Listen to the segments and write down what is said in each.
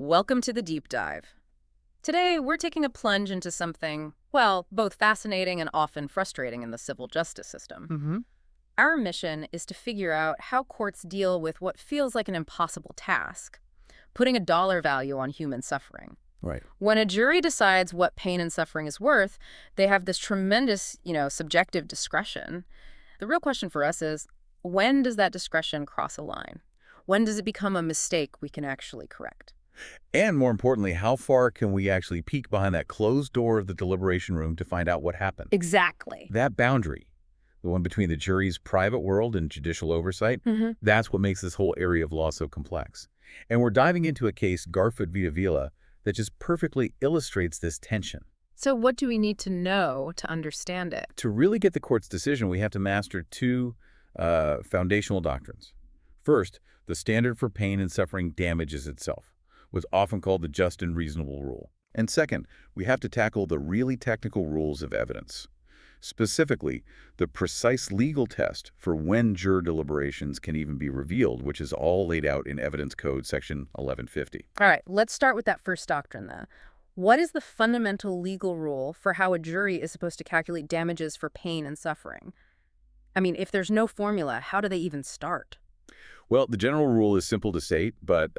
Welcome to the deep dive. Today, we're taking a plunge into something, well, both fascinating and often frustrating in the civil justice system. Mm-hmm. Our mission is to figure out how courts deal with what feels like an impossible task, putting a dollar value on human suffering. Right. When a jury decides what pain and suffering is worth, they have this tremendous, subjective discretion. The real question for us is, when does that discretion cross a line? When does it become a mistake we can actually correct? And more importantly, how far can we actually peek behind that closed door of the deliberation room to find out what happened? Exactly. That boundary, the one between the jury's private world and judicial oversight, Mm-hmm. that's what makes this whole area of law so complex. And we're diving into a case, Garfoot v. Avila, that just perfectly illustrates this tension. So what do we need to know to understand it? To really get the court's decision, we have to master two foundational doctrines. First, the standard for pain and suffering damages itself, what's often called the just and reasonable rule. And second, we have to tackle the really technical rules of evidence. Specifically, the precise legal test for when juror deliberations can even be revealed, which is all laid out in Evidence Code Section 1150. All right, let's start with that first doctrine then. What is the fundamental legal rule for how a jury is supposed to calculate damages for pain and suffering? I mean, if there's no formula, how do they even start? Well, the general rule is simple to state, but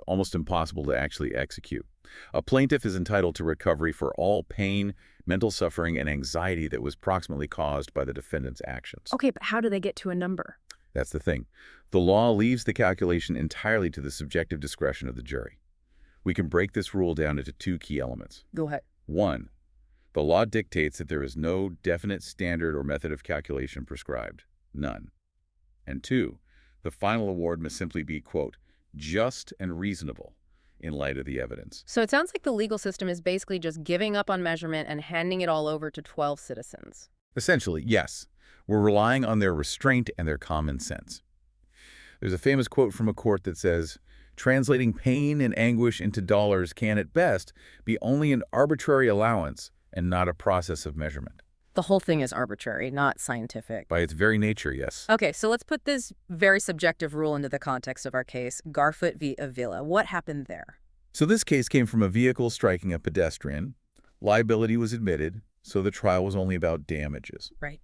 almost impossible to actually execute. A plaintiff is entitled to recovery for all pain, mental suffering, and anxiety that was proximately caused by the defendant's actions. Okay, but how do they get to a number? That's the thing. The law leaves the calculation entirely to the subjective discretion of the jury. We can break this rule down into two key elements. Go ahead. One, the law dictates that there is no definite standard or method of calculation prescribed. None. And two, the final award must simply be, quote, just and reasonable in light of the evidence. So it sounds like the legal system is basically just giving up on measurement and handing it all over to 12 citizens. Essentially, yes. We're relying on their restraint and their common sense. There's a famous quote from a court that says, translating pain and anguish into dollars can, at best, be only an arbitrary allowance and not a process of measurement. The whole thing is arbitrary, not scientific. By its very nature, yes. Okay, so let's put this very subjective rule into the context of our case, Garfoot v. Avila. What happened there? So this case came from a vehicle striking a pedestrian. Liability was admitted, so the trial was only about damages. Right.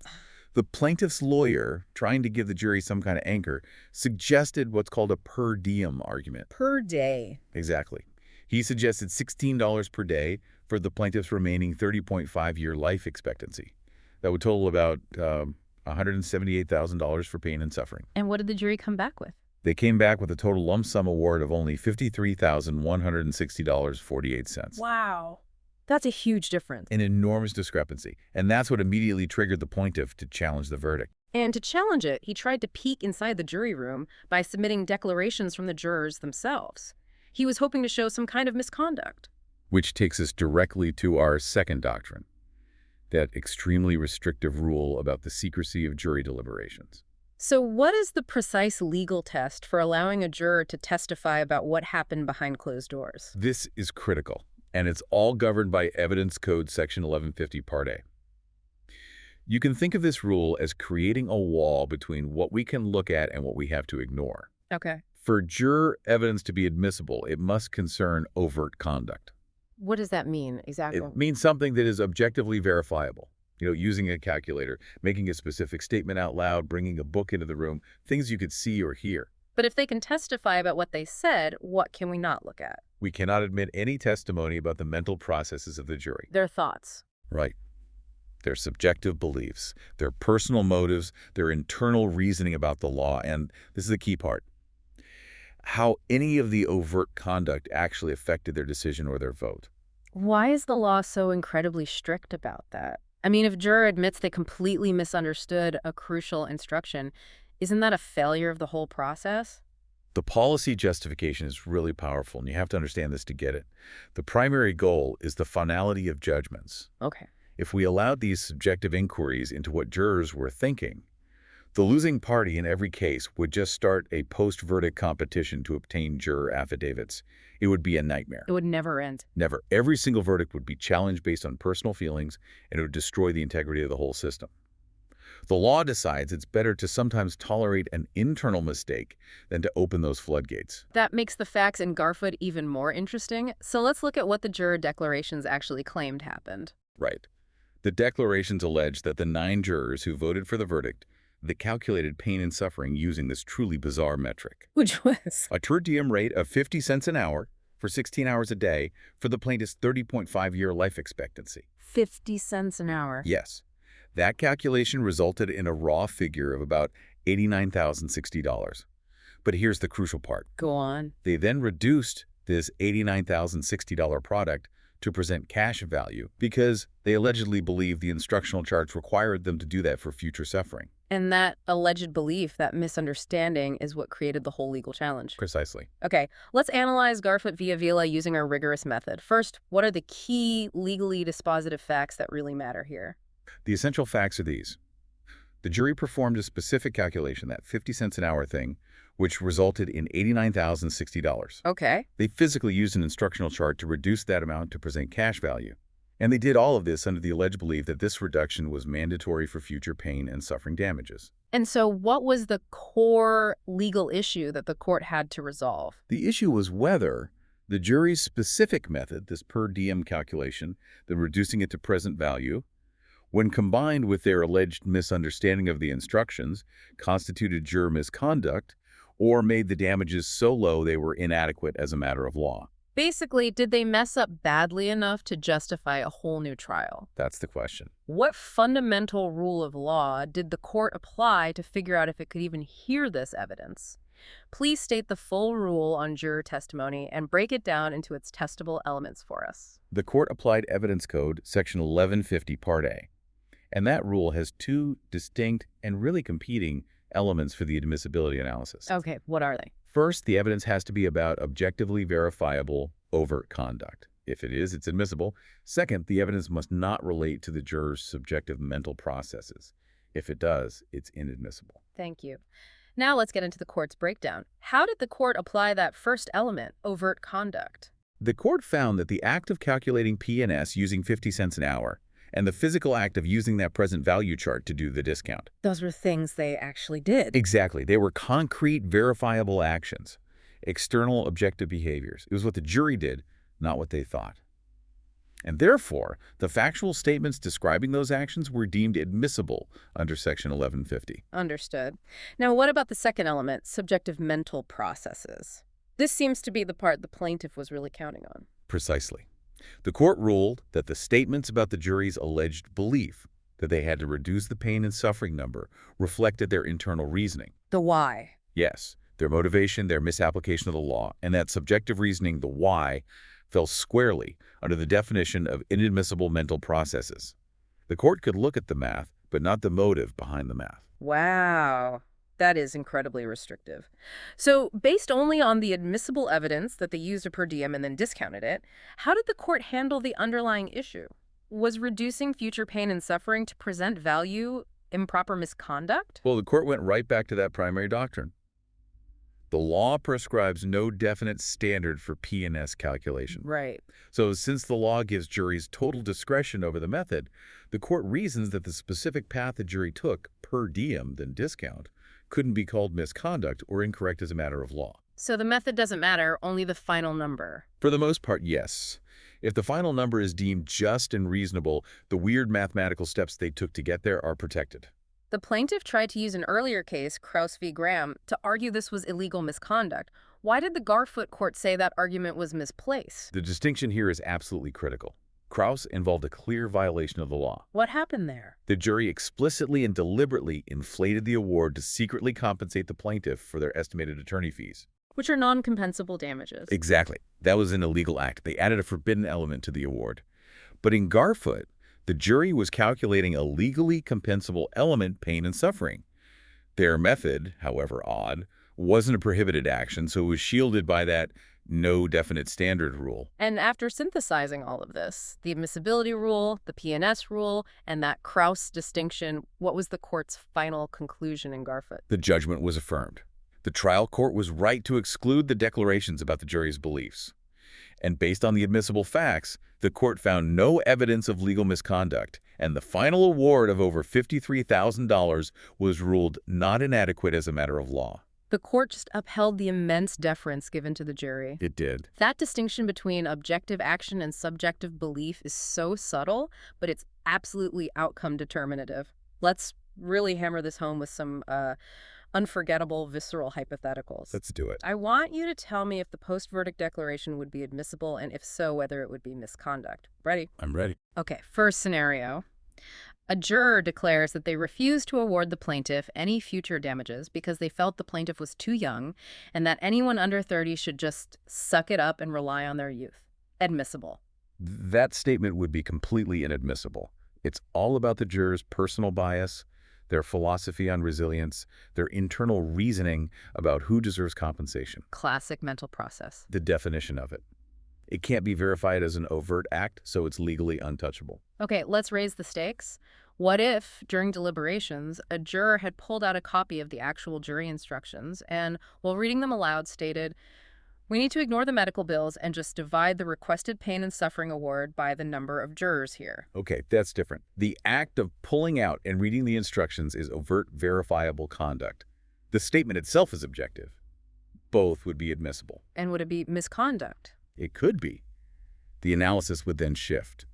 The plaintiff's lawyer, trying to give the jury some kind of anchor, suggested what's called a per diem argument. Per day. Exactly. He suggested $16 per day for the plaintiff's remaining 30.5-year life expectancy. That would total about $178,000 for pain and suffering. And what did the jury come back with? They came back with a total lump sum award of only $53,160.48. Wow. That's a huge difference. An enormous discrepancy. And that's what immediately triggered the plaintiff to challenge the verdict. And to challenge it, he tried to peek inside the jury room by submitting declarations from the jurors themselves. He was hoping to show some kind of misconduct. Which takes us directly to our second doctrine, that extremely restrictive rule about the secrecy of jury deliberations. So what is the precise legal test for allowing a juror to testify about what happened behind closed doors? This is critical, and it's all governed by Evidence Code Section 1150 Part A. You can think of this rule as creating a wall between what we can look at and what we have to ignore. Okay. For juror evidence to be admissible, it must concern overt conduct. What does that mean exactly? It means something that is objectively verifiable. Using a calculator, making a specific statement out loud, bringing a book into the room, things you could see or hear. But if they can testify about what they said, what can we not look at? We cannot admit any testimony about the mental processes of the jury. Their thoughts. Right. Their subjective beliefs, their personal motives, their internal reasoning about the law, and this is the key part, how any of the overt conduct actually affected their decision or their vote. Why is the law so incredibly strict about that? I mean, if a juror admits they completely misunderstood a crucial instruction, isn't that a failure of the whole process? The policy justification is really powerful, and you have to understand this to get it. The primary goal is the finality of judgments. Okay. If we allowed these subjective inquiries into what jurors were thinking, the losing party in every case would just start a post-verdict competition to obtain juror affidavits. It would be a nightmare. It would never end. Never. Every single verdict would be challenged based on personal feelings, and it would destroy the integrity of the whole system. The law decides it's better to sometimes tolerate an internal mistake than to open those floodgates. That makes the facts in Garfoot even more interesting. So let's look at what the juror declarations actually claimed happened. Right. The declarations allege that the 9 jurors who voted for the verdict, they calculated pain and suffering using this truly bizarre metric. Which was? A per diem rate of 50 cents an hour for 16 hours a day for the plaintiff's 30.5-year life expectancy. 50 cents an hour. Yes. That calculation resulted in a raw figure of about $89,060. But here's the crucial part. Go on. They then reduced this $89,060 product to present cash value because they allegedly believed the instructional charts required them to do that for future suffering. And that alleged belief, that misunderstanding, is what created the whole legal challenge. Precisely. Okay, let's analyze Garfoot v. Avila using our rigorous method. First, what are the key legally dispositive facts that really matter here? The essential facts are these. The jury performed a specific calculation, that 50 cents an hour thing, which resulted in $89,060. Okay. They physically used an instructional chart to reduce that amount to present cash value. And they did all of this under the alleged belief that this reduction was mandatory for future pain and suffering damages. And so what was the core legal issue that the court had to resolve? The issue was whether the jury's specific method, this per diem calculation, the reducing it to present value, when combined with their alleged misunderstanding of the instructions, constituted juror misconduct or made the damages so low they were inadequate as a matter of law. Basically, did they mess up badly enough to justify a whole new trial? That's the question. What fundamental rule of law did the court apply to figure out if it could even hear this evidence? Please state the full rule on juror testimony and break it down into its testable elements for us. The court applied Evidence Code, Section 1150, Part A. And that rule has 2 distinct and really competing elements for the admissibility analysis. Okay, what are they? First, the evidence has to be about objectively verifiable overt conduct. If it is, it's admissible. Second, the evidence must not relate to the juror's subjective mental processes. If it does, it's inadmissible. Thank you. Now let's get into the court's breakdown. How did the court apply that first element, overt conduct? The court found that the act of calculating P&S using 50 cents an hour and the physical act of using that present value chart to do the discount. Those were things they actually did. Exactly. They were concrete, verifiable actions, external objective behaviors. It was what the jury did, not what they thought. And therefore, the factual statements describing those actions were deemed admissible under Section 1150. Understood. Now, what about the second element, subjective mental processes? This seems to be the part the plaintiff was really counting on. Precisely. The court ruled that the statements about the jury's alleged belief that they had to reduce the pain and suffering number reflected their internal reasoning. The why. Yes, their motivation, their misapplication of the law, and that subjective reasoning, the why, fell squarely under the definition of inadmissible mental processes. The court could look at the math, but not the motive behind the math. Wow. That is incredibly restrictive. So, based only on the admissible evidence that they used a per diem and then discounted it, how did the court handle the underlying issue? Was reducing future pain and suffering to present value improper misconduct? Well, the court went right back to that primary doctrine. The law prescribes no definite standard for P&S calculation. Right. So since the law gives juries total discretion over the method, the court reasons that the specific path the jury took, per diem then discount, couldn't be called misconduct or incorrect as a matter of law. So the method doesn't matter, only the final number. For the most part, yes. If the final number is deemed just and reasonable, the weird mathematical steps they took to get there are protected. The plaintiff tried to use an earlier case, Kraus v. Graham, to argue this was illegal misconduct. Why did the Garfoot court say that argument was misplaced? The distinction here is absolutely critical. Kraus involved a clear violation of the law. What happened there? The jury explicitly and deliberately inflated the award to secretly compensate the plaintiff for their estimated attorney fees. Which are non-compensable damages. Exactly. That was an illegal act. They added a forbidden element to the award. But in Garfoot, the jury was calculating a legally compensable element, pain and suffering. Their method, however odd, wasn't a prohibited action, so it was shielded by that no definite standard rule. And after synthesizing all of this, the admissibility rule, the P&S rule, and that Kraus distinction, what was the court's final conclusion in Garfoot? The judgment was affirmed. The trial court was right to exclude the declarations about the jury's beliefs. And based on the admissible facts, the court found no evidence of legal misconduct And the final award of over $53,000 was ruled not inadequate as a matter of law. The court just upheld the immense deference given to the jury. It did. That distinction between objective action and subjective belief is so subtle, but it's absolutely outcome determinative. Let's really hammer this home with some unforgettable, visceral hypotheticals. Let's do it. I want you to tell me if the post-verdict declaration would be admissible, and if so, whether it would be misconduct. Ready? I'm ready. Okay, first scenario. A juror declares that they refuse to award the plaintiff any future damages because they felt the plaintiff was too young and that anyone under 30 should just suck it up and rely on their youth. Admissible. That statement would be completely inadmissible. It's all about the juror's personal bias, their philosophy on resilience, their internal reasoning about who deserves compensation. Classic mental process. The definition of it. It can't be verified as an overt act, so it's legally untouchable. Okay, let's raise the stakes. What if, during deliberations, a juror had pulled out a copy of the actual jury instructions and, while reading them aloud, stated, "We need to ignore the medical bills and just divide the requested pain and suffering award by the number of jurors here." Okay, that's different. The act of pulling out and reading the instructions is overt, verifiable conduct. The statement itself is objective. Both would be admissible. And would it be misconduct? It could be. The analysis would then shift.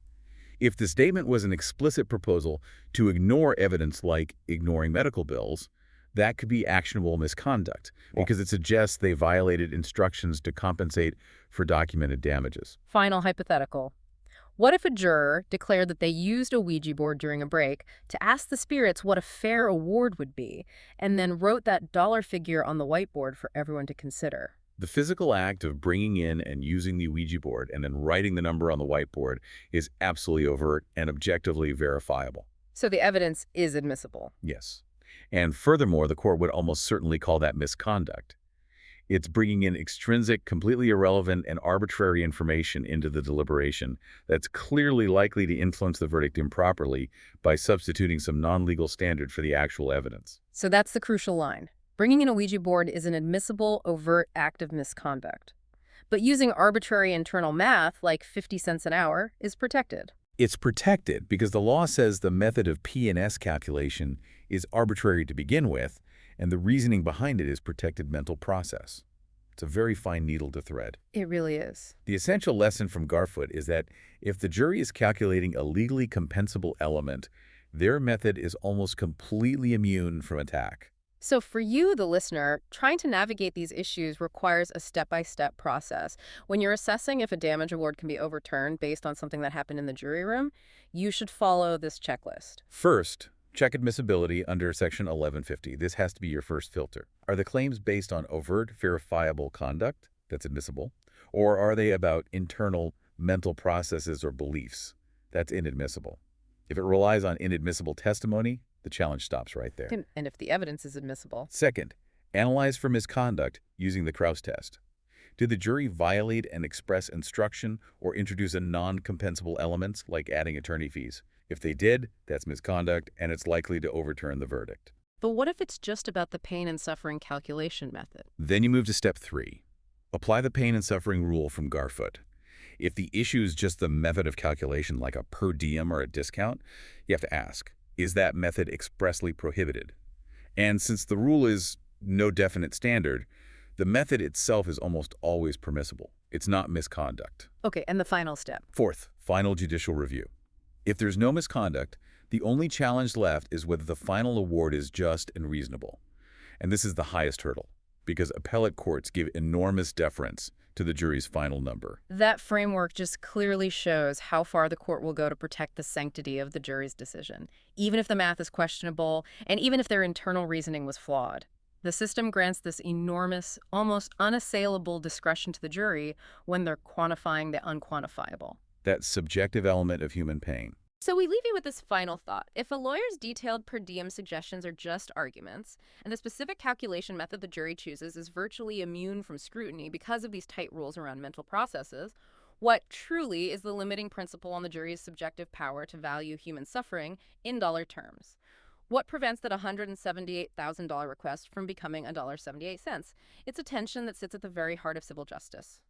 If the statement was an explicit proposal to ignore evidence like ignoring medical bills, that could be actionable misconduct because it suggests they violated instructions to compensate for documented damages. Final hypothetical. What if a juror declared that they used a Ouija board during a break to ask the spirits what a fair award would be, and then wrote that dollar figure on the whiteboard for everyone to consider? The physical act of bringing in and using the Ouija board and then writing the number on the whiteboard is absolutely overt and objectively verifiable. So the evidence is admissible. Yes. And furthermore, the court would almost certainly call that misconduct. It's bringing in extrinsic, completely irrelevant, and arbitrary information into the deliberation that's clearly likely to influence the verdict improperly by substituting some non-legal standard for the actual evidence. So that's the crucial line. Bringing in a Ouija board is an admissible, overt act of misconduct. But using arbitrary internal math, like 50 cents an hour, is protected. It's protected because the law says the method of P&S calculation is arbitrary to begin with, and the reasoning behind it is protected mental process. It's a very fine needle to thread. It really is. The essential lesson from Garfoot is that if the jury is calculating a legally compensable element, their method is almost completely immune from attack. So for you, the listener, trying to navigate these issues requires a step-by-step process. When you're assessing if a damage award can be overturned based on something that happened in the jury room, you should follow this checklist. First, check admissibility under Section 1150. This has to be your first filter. Are the claims based on overt, verifiable conduct that's admissible? Or are they about internal mental processes or beliefs? That's inadmissible. If it relies on inadmissible testimony, the challenge stops right there. And if the evidence is admissible. Second, analyze for misconduct using the Krauss test. Did the jury violate an express instruction or introduce a non-compensable elements like adding attorney fees? If they did, that's misconduct, and it's likely to overturn the verdict. But what if it's just about the pain and suffering calculation method? Then you move to step 3. Apply the pain and suffering rule from Garfoot. If the issue is just the method of calculation like a per diem or a discount, you have to ask, is that method expressly prohibited? And since the rule is no definite standard, the method itself is almost always permissible. It's not misconduct. Okay, and the final step. Fourth, final judicial review. If there's no misconduct, the only challenge left is whether the final award is just and reasonable. And this is the highest hurdle, because appellate courts give enormous deference to the jury's final number. That framework just clearly shows how far the court will go to protect the sanctity of the jury's decision, even if the math is questionable and even if their internal reasoning was flawed. The system grants this enormous, almost unassailable discretion to the jury when they're quantifying the unquantifiable. That subjective element of human pain. So we leave you with this final thought. If a lawyer's detailed per diem suggestions are just arguments, and the specific calculation method the jury chooses is virtually immune from scrutiny because of these tight rules around mental processes, what truly is the limiting principle on the jury's subjective power to value human suffering in dollar terms? What prevents that $178,000 request from becoming $1.78? It's a tension that sits at the very heart of civil justice.